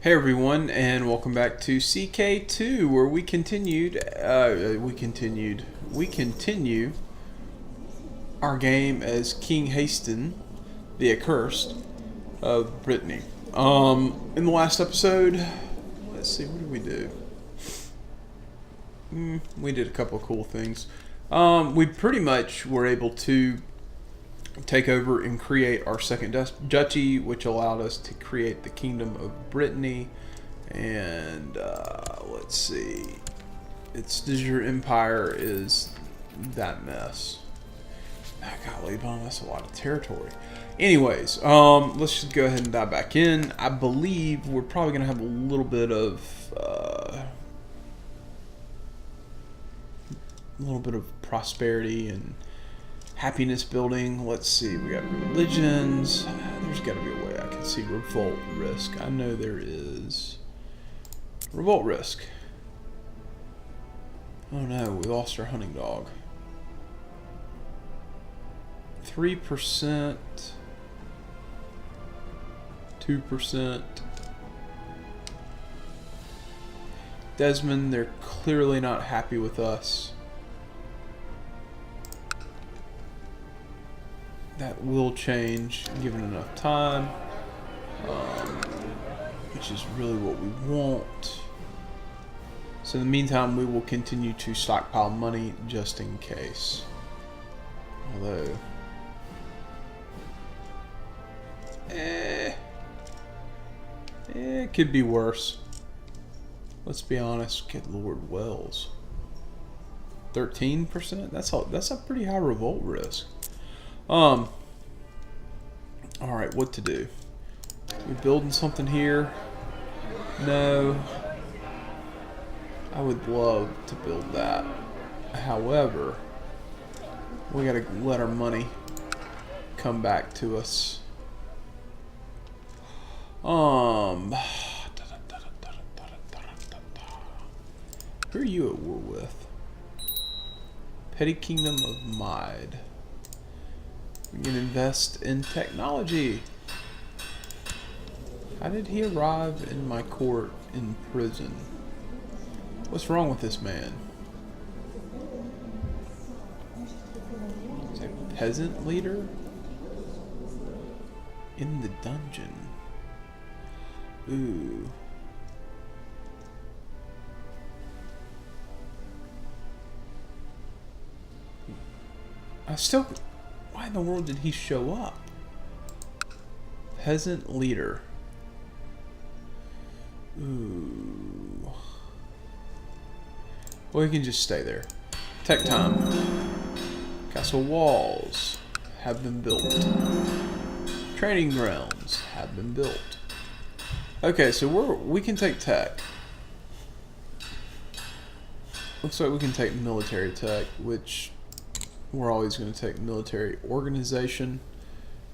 Hey everyone, and welcome back to CK2, where we continue our game as King Haston, the Accursed of Brittany. In the last episode, let's see, what did we do? We did a couple of cool things. We pretty much were able to take over and create our second duchy, which allowed us to create the Kingdom of Brittany. And let's see, your empire is that mess. Golly, that's a lot of territory. Anyways, let's just go ahead and dive back in. I believe we're probably gonna have a little bit of prosperity and happiness building. Let's see, we got religions. There's got to be a way I can see revolt risk. I know there is. Revolt risk. Oh no, we lost our hunting dog. 3%. 2%. Desmond, they're clearly not happy with us. That will change given enough time, which is really what we want. So in the meantime, we will continue to stockpile money just in case. Although, it could be worse. Let's be honest. Good Lord, Wells. 13%? That's a pretty high revolt risk. Alright, what to do? We building something here? No. I would love to build that. However, we gotta let our money come back to us. Who are you at war with? Petty Kingdom of Mide. We can invest in technology. How did he arrive in my court in prison? What's wrong with this man? Is that a peasant leader? In the dungeon. Ooh. Why in the world did he show up? Peasant leader. Ooh. Well, he can just stay there. Tech time. Castle walls have been built. Training grounds have been built. Okay, so we can take tech. Looks like we can take military tech, which we're always going to take military organization,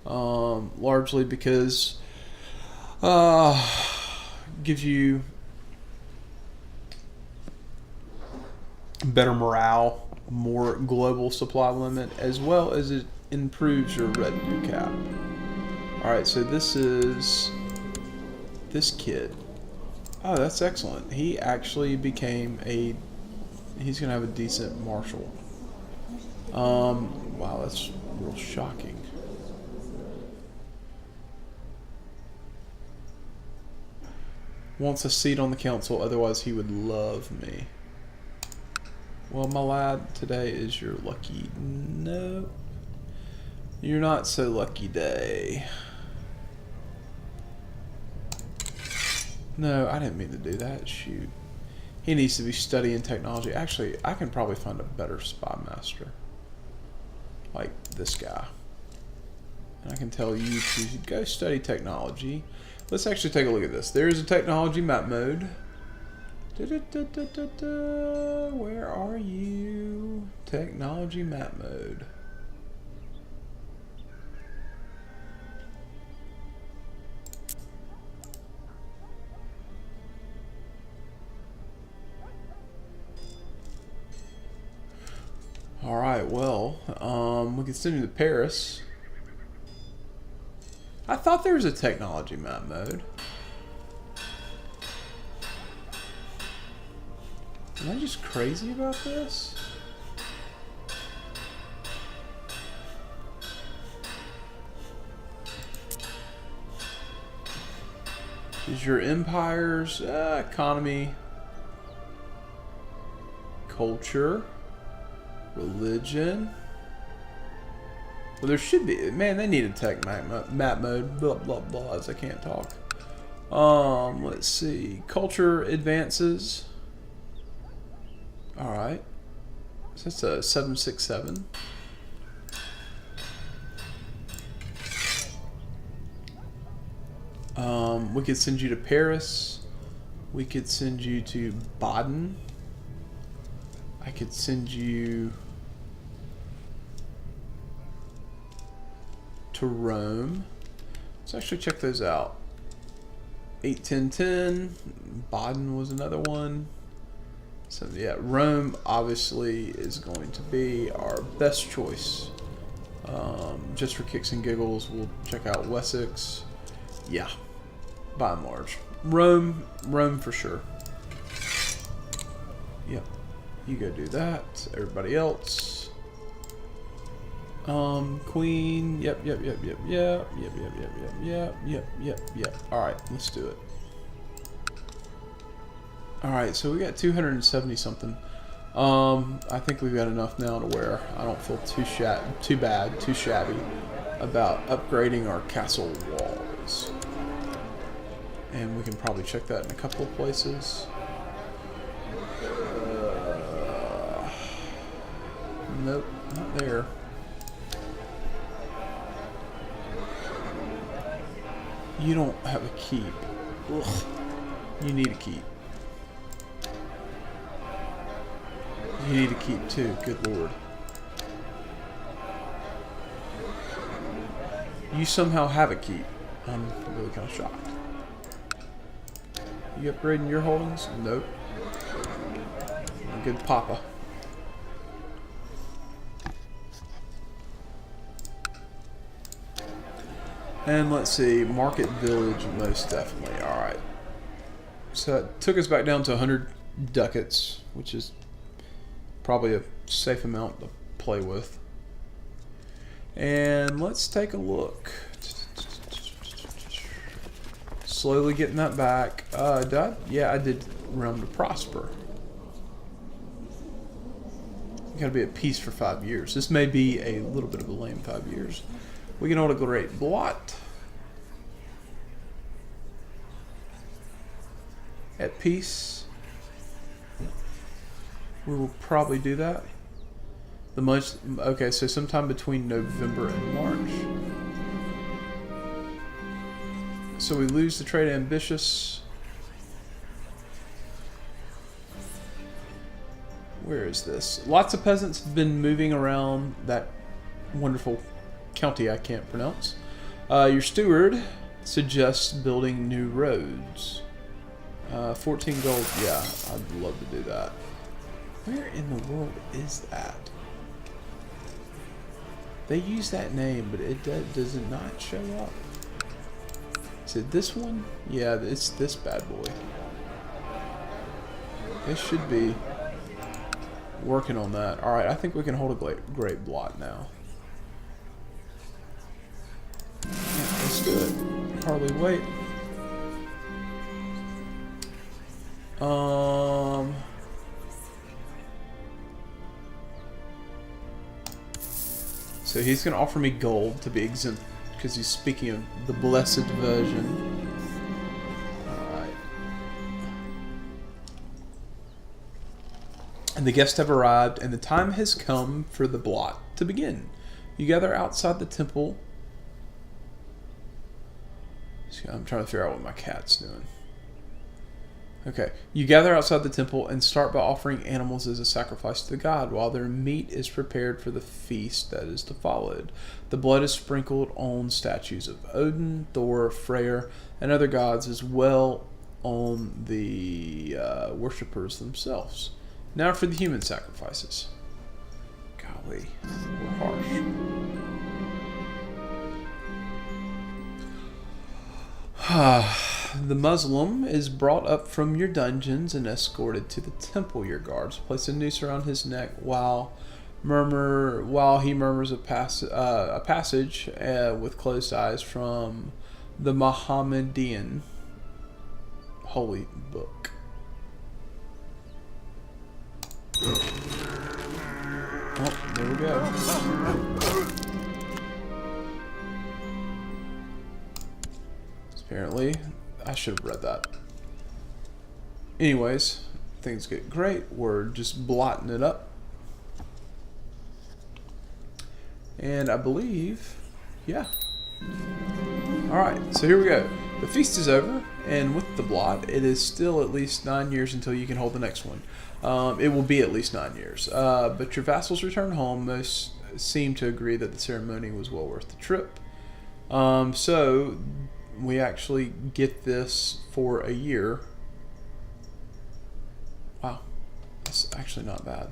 largely because gives you better morale, more global supply limit, as well as it improves your revenue cap. Alright, so this is this kid. Oh, that's excellent. He actually became he's going to have a decent marshal. Wow, that's real shocking. Wants a seat on the council, otherwise he would love me. Well, my lad, today is your lucky... No. You're not so lucky day. No, I didn't mean to do that. Shoot. He needs to be studying technology. Actually, I can probably find a better spy master. Like this guy. And I can tell you to go study technology. Let's actually take a look at this. There is a technology map mode. Where are you? Technology map mode. Alright, well, we can send you to Paris. I thought there was a technology map mode. Am I just crazy about this? Is your empire's economy, culture, religion? Well, there should be. Man, they need a tech map mode. Blah blah blah. As I can't talk. Let's see. Culture advances. All right. So that's a 767. We could send you to Paris. We could send you to Baden. I could send you to Rome. Let's actually check those out. 8, 10, 10. Baden was another one. So yeah, Rome obviously is going to be our best choice. Just for kicks and giggles, we'll check out Wessex. Yeah, by and large. Rome for sure. Yep, you go do that. Everybody else. Queen. Yep. All right, let's do it. All right, so we got 270 something. I think we've got enough now to where I don't feel too shabby about upgrading our castle walls. And we can probably check that in a couple of places. Nope, not there. You don't have a keep. Ugh. You need a keep. You need a keep too, good lord. You somehow have a keep. I'm really kind of shocked. You upgrading your holdings? Nope. Good papa. And let's see, Market Village, most definitely. Alright. So it took us back down to 100 ducats, which is probably a safe amount to play with. And let's take a look. Slowly getting that back. Yeah, I did Realm to Prosper. Gotta be at peace for 5 years. This may be a little bit of a lame 5 years. We can hold a great blot. At peace. We will probably do that. Okay, so sometime between November and March. So we lose the trade ambitious. Where is this? Lots of peasants have been moving around that wonderful county I can't pronounce. Your steward suggests building new roads. 14 gold. Yeah, I'd love to do that. Where in the world is that? They use that name, but does it not show up? Is it this one? Yeah, it's this bad boy. They should be working on that. Alright, I think we can hold a great blot now. Yeah, let's do it. Hardly wait. So he's going to offer me gold to be exempt because he's speaking of the blessed version. Alright. And the guests have arrived, and the time has come for the blot to begin. You gather outside the temple. I'm trying to figure out what my cat's doing. Okay, you gather outside the temple and start by offering animals as a sacrifice to the god, while their meat is prepared for the feast that is to follow. The blood is sprinkled on statues of Odin, Thor, Freyr, and other gods, as well on the worshippers themselves. Now for the human sacrifices. Golly, we're harsh. The Muslim is brought up from your dungeons and escorted to the temple. Your guards place a noose around his neck while he murmurs a passage with closed eyes from the Mohammedan holy book. Oh, there we go. Apparently, I should have read that. Anyways, things get great. We're just blotting it up. And I believe, yeah. Alright, so here we go. The feast is over, and with the blot, it is still at least 9 years until you can hold the next one. It will be at least 9 years. But your vassals return home. Most seem to agree that the ceremony was well worth the trip. So we actually get this for a year. Wow, that's actually not bad.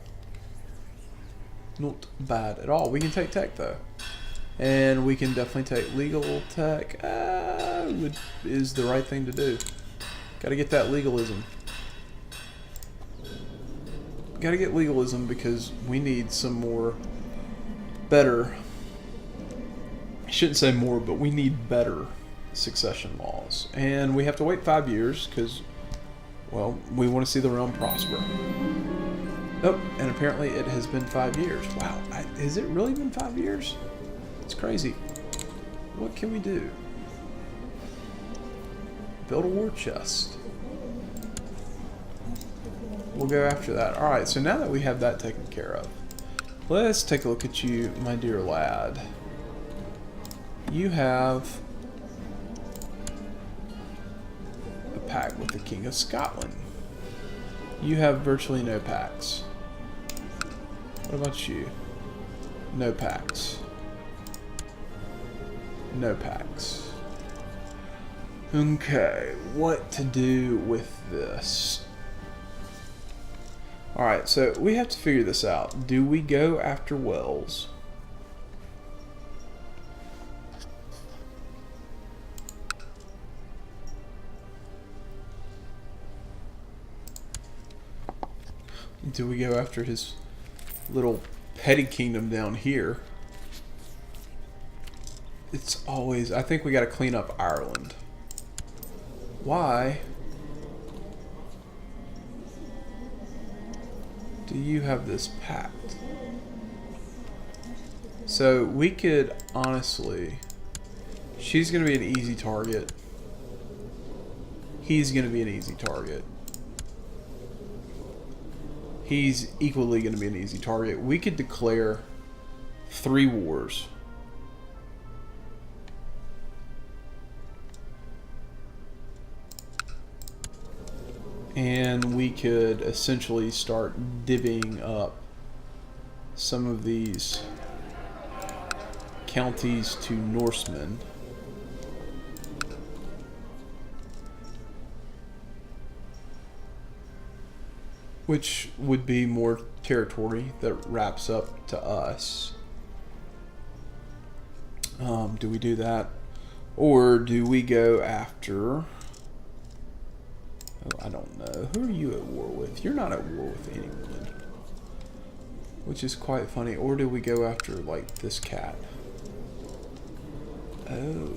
Not bad at all. We can take tech though, and we can definitely take legal tech. Is the right thing to do. Got to get that legalism. Got to get legalism because we need some more better. I shouldn't say more, but we need better succession laws, and we have to wait 5 years because, well, we want to see the realm prosper. Oh, and apparently it has been 5 years. Wow, has it really been 5 years? It's crazy. What can we do? Build a war chest. We'll go after that. Alright, so now that we have that taken care of, let's take a look at you, my dear lad. You have a pact with the King of Scotland. You have virtually no pacts. What about you? No pacts. No pacts. Okay, what to do with this? Alright, so we have to figure this out. Do we go after Wells? Do we go after his little petty kingdom down here? It's always... I think we got to clean up Ireland. Why do you have this pact? So we could honestly... She's going to be an easy target. He's going to be an easy target. He's equally going to be an easy target. We could declare 3 wars. And we could essentially start divvying up some of these counties to Norsemen. Which would be more territory that wraps up to us. Do we do that? Or do we go after... Oh, I don't know. Who are you at war with? You're not at war with anyone. Which is quite funny. Or do we go after, like, this cat? Oh,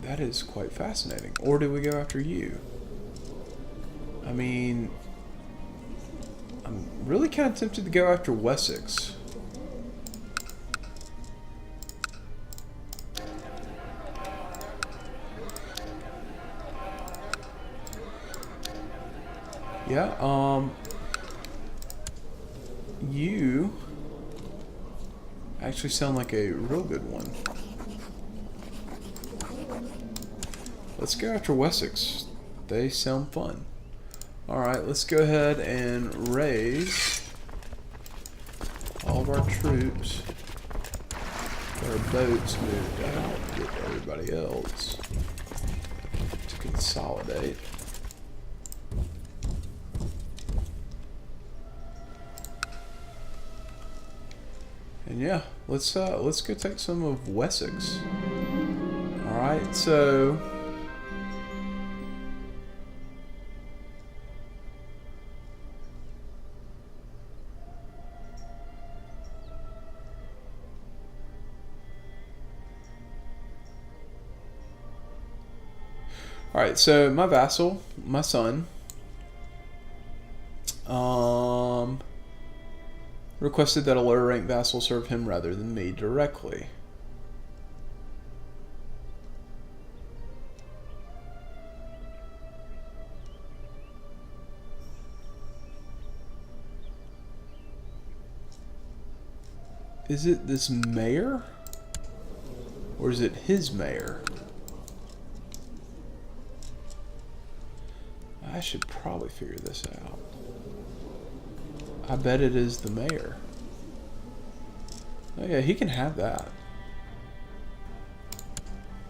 that is quite fascinating. Or do we go after you? I mean... I'm really kind of tempted to go after Wessex. Yeah, you actually sound like a real good one. Let's go after Wessex. They sound fun. Alright, let's go ahead and raise all of our troops. Get our boats moved out. Get everybody else to consolidate. And yeah, let's go take some of Wessex. Alright, so Alright, so my vassal, my son, requested that a lower rank vassal serve him rather than me directly. Is it this mayor? Or is it his mayor? I should probably figure this out. I bet it is the mayor. Oh yeah, he can have that.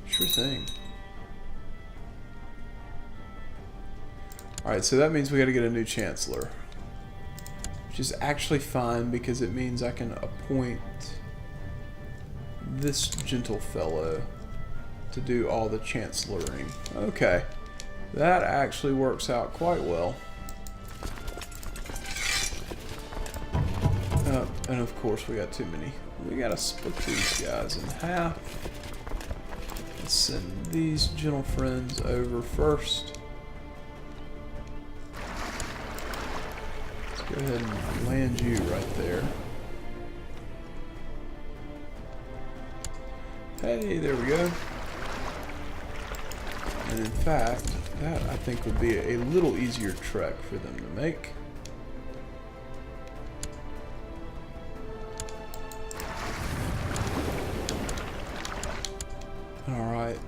Sure thing. Alright, so that means we gotta get a new chancellor. Which is actually fine because it means I can appoint this gentle fellow to do all the chancelloring. Okay. That actually works out quite well. And of course we got too many. We gotta split these guys in half. Let's send these gentle friends over first. Let's go ahead and land you right there. Hey, there we go. And in fact, that I think would be a little easier trek for them to make. Alright.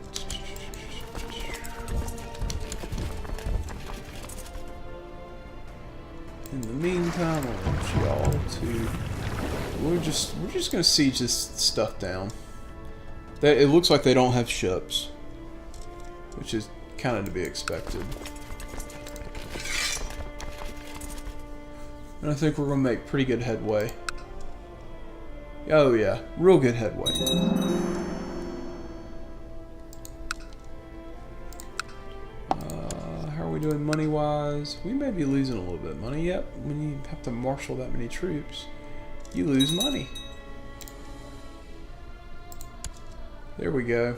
In the meantime, I want y'all to... We're just gonna siege this stuff down. It looks like they don't have ships, which is kind of to be expected. And I think we're gonna make pretty good headway. Oh yeah, real good headway. How are we doing money-wise? We may be losing a little bit of money. Yep, when you have to marshal that many troops, you lose money. There we go.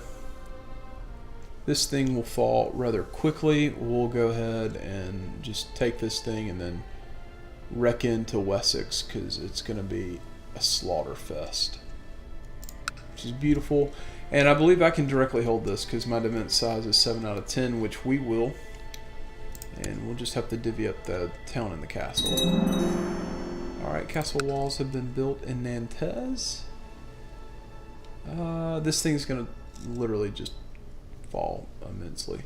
This thing will fall rather quickly. We'll go ahead and just take this thing and then wreck into Wessex because it's going to be a slaughter fest. Which is beautiful. And I believe I can directly hold this because my defense size is 7 out of 10, which we will. And we'll just have to divvy up the town and the castle. Alright, castle walls have been built in Nantes. This thing's gonna literally just fall immensely.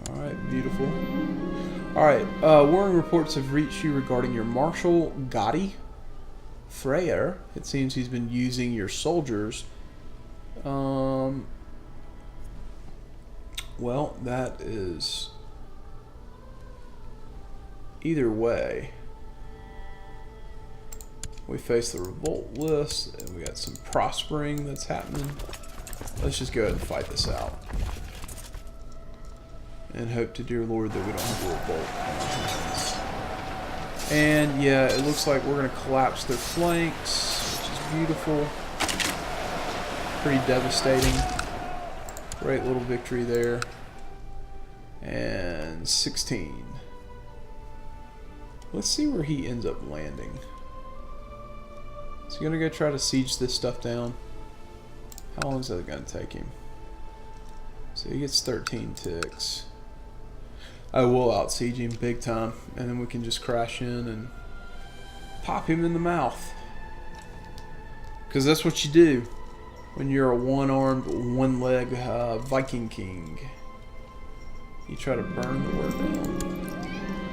Alright, beautiful. Alright, warring reports have reached you regarding your Marshal Gotti Freyer. It seems he's been using your soldiers. Well, that is... Either way, we face the revolt list, and we got some prospering that's happening. Let's just go ahead and fight this out. And hope to dear Lord that we don't have a revolt. And yeah, it looks like we're going to collapse their flanks, which is beautiful. Pretty devastating. Great little victory there. And 16. Let's see where he ends up landing. Is he going to go try to siege this stuff down? How long is that going to take him? So he gets 13 ticks. I will out-siege him big time, and then we can just crash in and pop him in the mouth. Because that's what you do when you're a one-armed, one-leg Viking king. You try to burn the word down.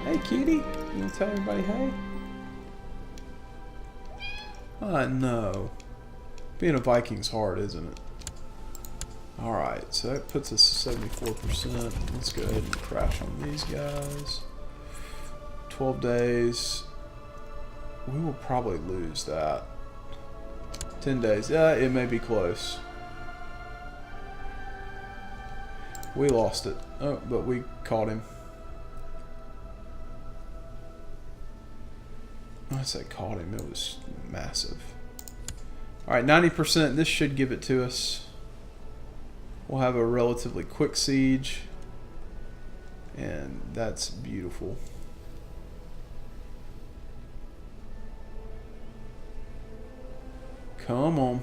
Hey, kitty. You want to tell everybody hey? No. Being a Viking's hard, isn't it? Alright, so that puts us at 74%. Let's go ahead and crash on these guys. 12 days. We will probably lose that. 10 days. Yeah, it may be close. We lost it. Oh, but we caught him. Once I caught him, it was massive. Alright, 90%. This should give it to us. We'll have a relatively quick siege. And that's beautiful. Come on.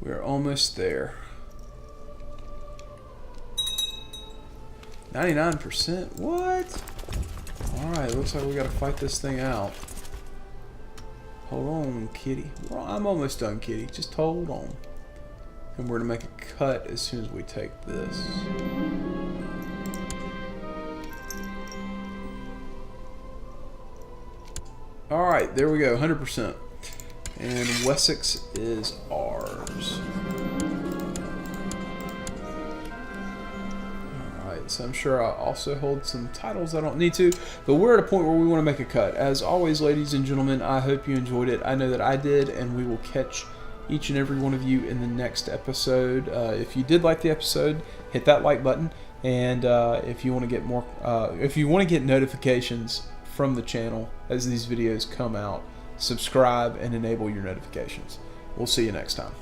We're almost there. 99%? What? Alright, looks like we gotta fight this thing out. Hold on, kitty. Well, I'm almost done, kitty. Just hold on. And we're gonna make a cut as soon as we take this. Alright, there we go, 100%. And Wessex is ours. Alright, so I'm sure I'll also hold some titles I don't need to. But we're at a point where we want to make a cut. As always, ladies and gentlemen, I hope you enjoyed it. I know that I did, and we will catch each and every one of you in the next episode. If you did like the episode, hit that like button. And if you want to get more, if you want to get notifications from the channel as these videos come out, subscribe and enable your notifications. We'll see you next time.